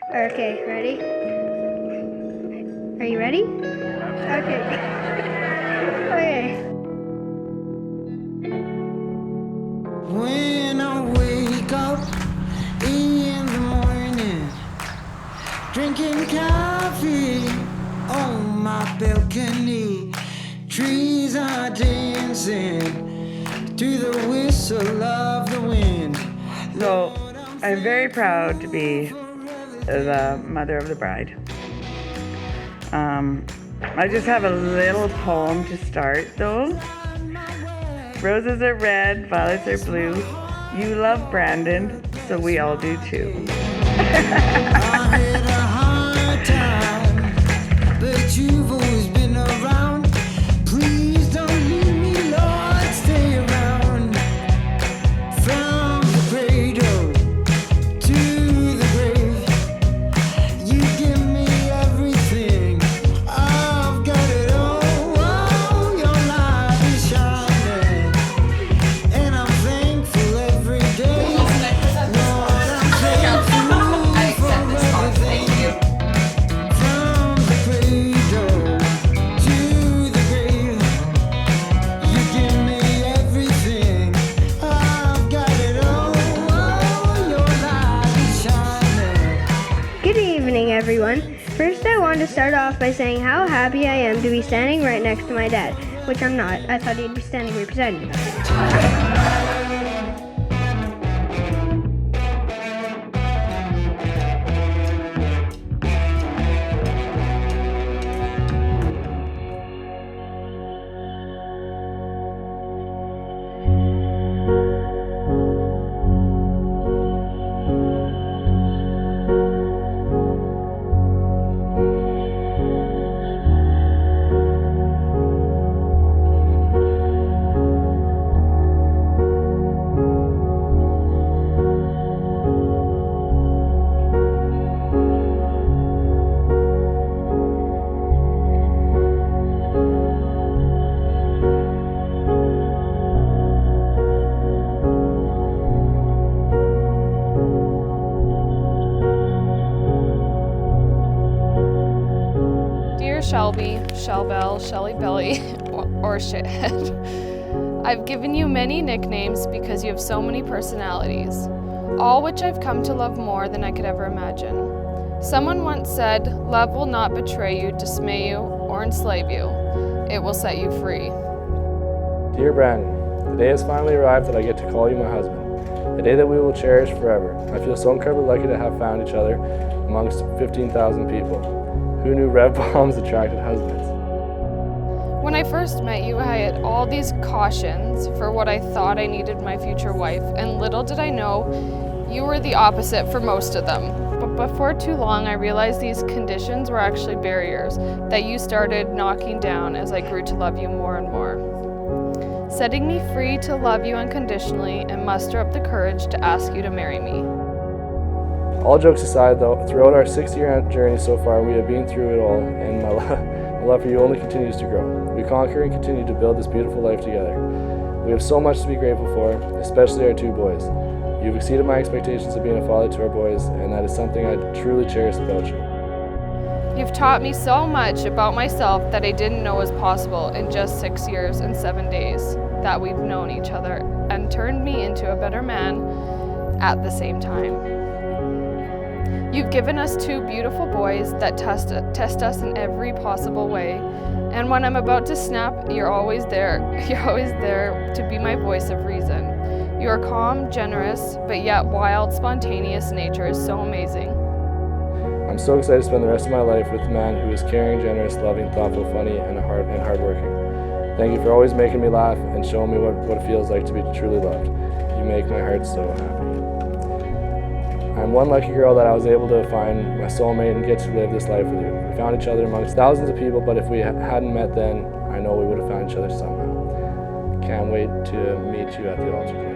Okay, ready? Are you ready? Okay. Okay. When I wake up in the morning, drinking coffee on my balcony, trees are dancing to the whistle of the wind. So I'm very proud to be the mother of the bride. I just have a little poem to start though. Roses are red, violets are blue. You love Brandon, so we all do too. I had a hard time, but you've always been around. Please don't leave me, Lord, stay around. From the cradle to the grave, you give me everything. I've got it all. Oh, your light is shining, and I'm thankful every day. Lord, I'm thankful for everything. From the cradle to the grave, you give me everything. I've got it all. Oh, your light is shining. Good evening, everyone. First, I want to start off by saying how happy I am to be standing right next to my dad, which I'm not. I thought he'd be standing right beside me. Dear Shelby, Shellbell, Shelly Belly, or Shithead, I've given you many nicknames because you have so many personalities, all which I've come to love more than I could ever imagine. Someone once said, love will not betray you, dismay you, or enslave you. It will set you free. Dear Brandon, the day has finally arrived that I get to call you my husband, a day that we will cherish forever. I feel so incredibly lucky to have found each other amongst 15,000 people. Who knew rev bombs attracted husbands? When I first met you, I had all these cautions for what I thought I needed my future wife, and little did I know you were the opposite for most of them. But before too long, I realized these conditions were actually barriers that you started knocking down as I grew to love you more and more, setting me free to love you unconditionally and muster up the courage to ask you to marry me. All jokes aside though, throughout our 6-year journey so far, we have been through it all, and my love for you only continues to grow. We conquer and continue to build this beautiful life together. We have so much to be grateful for, especially our 2 boys. You've exceeded my expectations of being a father to our boys, and that is something I truly cherish about you. You've taught me so much about myself that I didn't know was possible in just 6 years and 7 days that we've known each other, and turned me into a better man at the same time. You've given us 2 beautiful boys that test us in every possible way, and when I'm about to snap, you're always there. You're always there to be my voice of reason. Your calm, generous, but yet wild, spontaneous nature is so amazing. I'm so excited to spend the rest of my life with a man who is caring, generous, loving, thoughtful, funny, and hardworking. Thank you for always making me laugh and showing me what it feels like to be truly loved. You make my heart so happy. I'm one lucky girl that I was able to find my soulmate and get to live this life with you. We found each other amongst thousands of people, but if we hadn't met then, I know we would have found each other somehow. Can't wait to meet you at the altar today.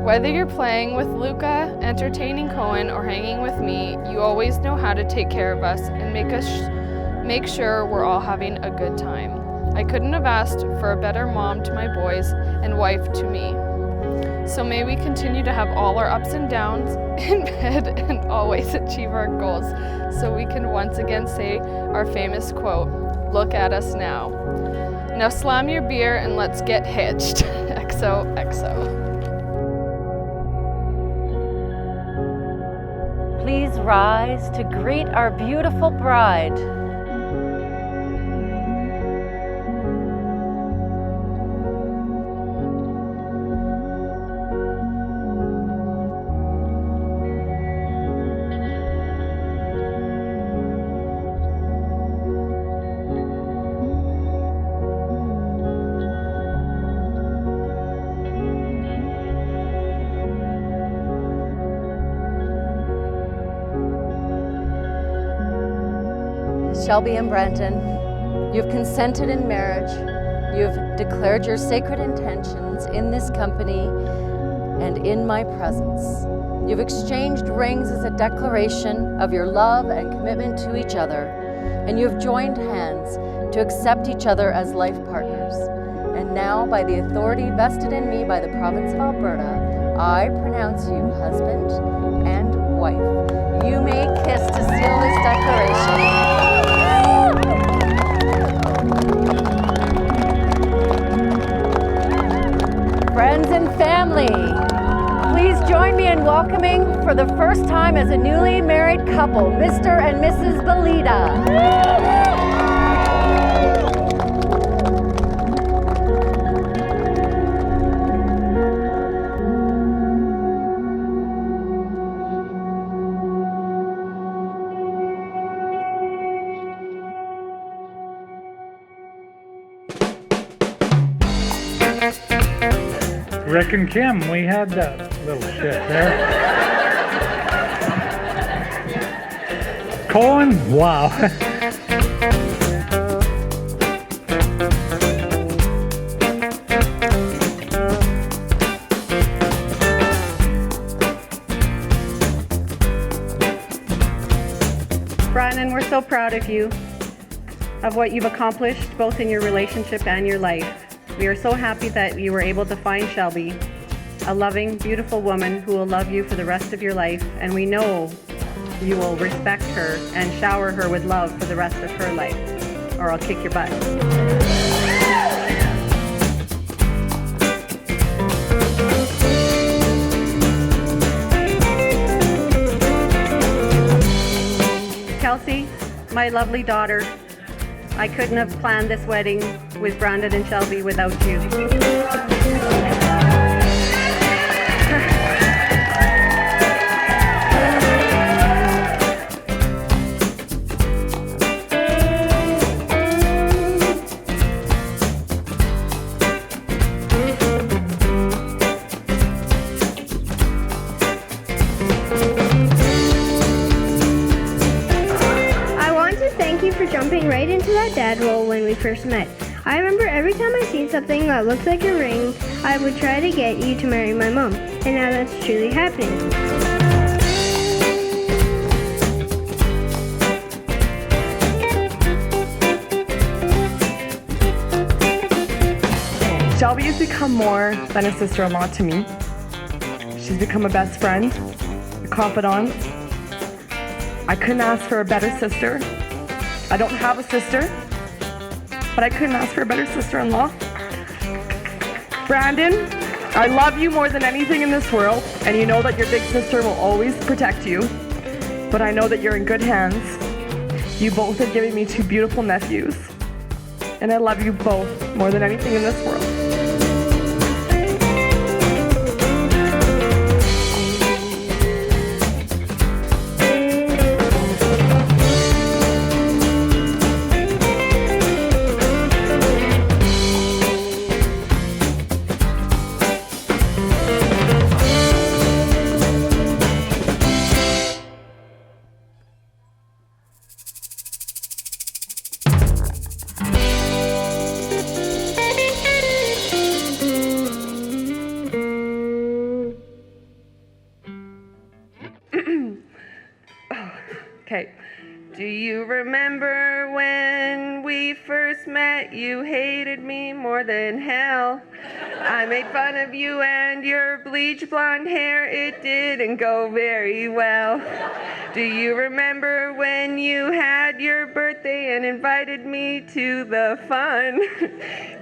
Whether you're playing with Luca, entertaining Cohen, or hanging with me, you always know how to take care of us and make sure we're all having a good time. I couldn't have asked for a better mom to my boys and wife to me. So may we continue to have all our ups and downs in bed and always achieve our goals, so we can once again say our famous quote, "Look at us now." Now slam your beer and let's get hitched. XOXO. Please rise to greet our beautiful bride. Shelby and Brenton, you've consented in marriage. You've declared your sacred intentions in this company and in my presence. You've exchanged rings as a declaration of your love and commitment to each other, and you've joined hands to accept each other as life partners. And now, by the authority vested in me by the province of Alberta, I pronounce you husband and wife. You may kiss to seal this declaration. Friends and family, please join me in welcoming for the first time as a newly married couple, Mr. and Mrs. Belita. Rick and Kim, we had that little shit there. Colin, wow. Brandon, we're so proud of you, of what you've accomplished both in your relationship and your life. We are so happy that you were able to find Shelby, a loving, beautiful woman who will love you for the rest of your life, and we know you will respect her and shower her with love for the rest of her life, or I'll kick your butt. Kelsey, my lovely daughter, I couldn't have planned this wedding with Brandon and Shelby without you. Jumping right into that dad role when we first met. I remember every time I seen something that looked like a ring, I would try to get you to marry my mom, and now that's truly happening. Shelby has become more than a sister-in-law to me. She's become a best friend, a confidant. I couldn't ask for a better sister. I don't have a sister, but I couldn't ask for a better sister-in-law. Brandon, I love you more than anything in this world, and you know that your big sister will always protect you, but I know that you're in good hands. You both have given me two beautiful nephews, and I love you both more than anything in this world. Okay. Do you remember when we first met? You hated me more than hell. I made fun of you and your bleach blonde hair, it didn't go very well. Do you remember when you had your birthday and invited me to the fun?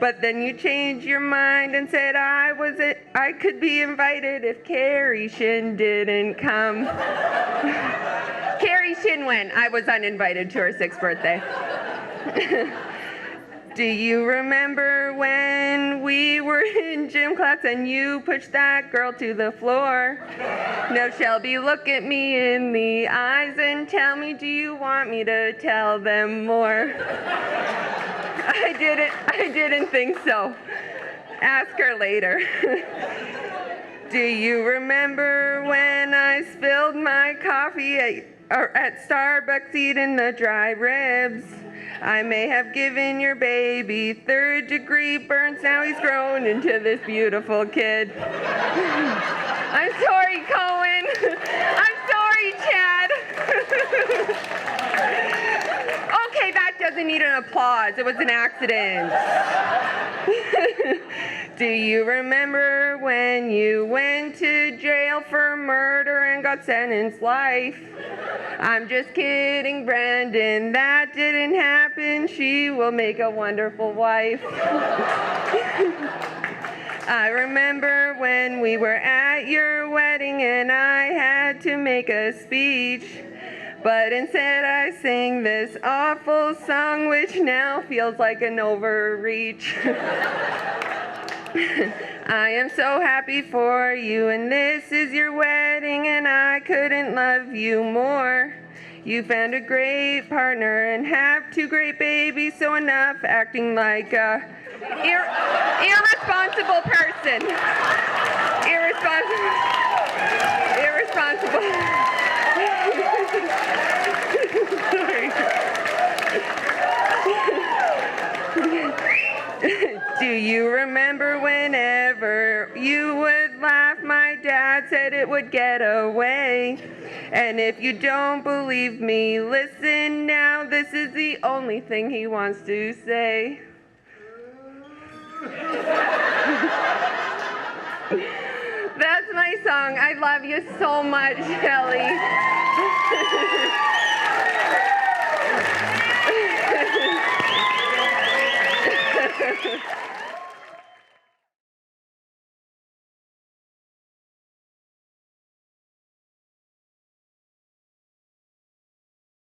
But then you changed your mind and said I could be invited if Carrie Shin didn't come. Carrie Shin went. I was uninvited to her 6th birthday. Do you remember when we were in gym class and you pushed that girl to the floor? Now, Shelby, look at me in the eyes and tell me, do you want me to tell them more? I didn't think so. Ask her later. Do you remember when I spilled my coffee at Starbucks eating the dry ribs? I may have given your baby 3rd-degree burns. Now he's grown into this beautiful kid. I'm sorry, Cohen. I'm sorry, Chad. Okay, that doesn't need an applause. It was an accident. Do you remember when you went to jail for murder and got sentenced life? I'm just kidding, Brandon. That didn't happen. She will make a wonderful wife. I remember when we were at your wedding and I had to make a speech. But instead I sang this awful song which now feels like an overreach. I am so happy for you and this is your wedding and I couldn't love you more. You found a great partner and have 2 great babies, so enough acting like a irresponsible person. Irresponsible. Sorry. Do you remember whenever you would laugh, my dad said it would get away? And if you don't believe me, listen now, this is the only thing he wants to say. That's my song. I love you so much, Shelly.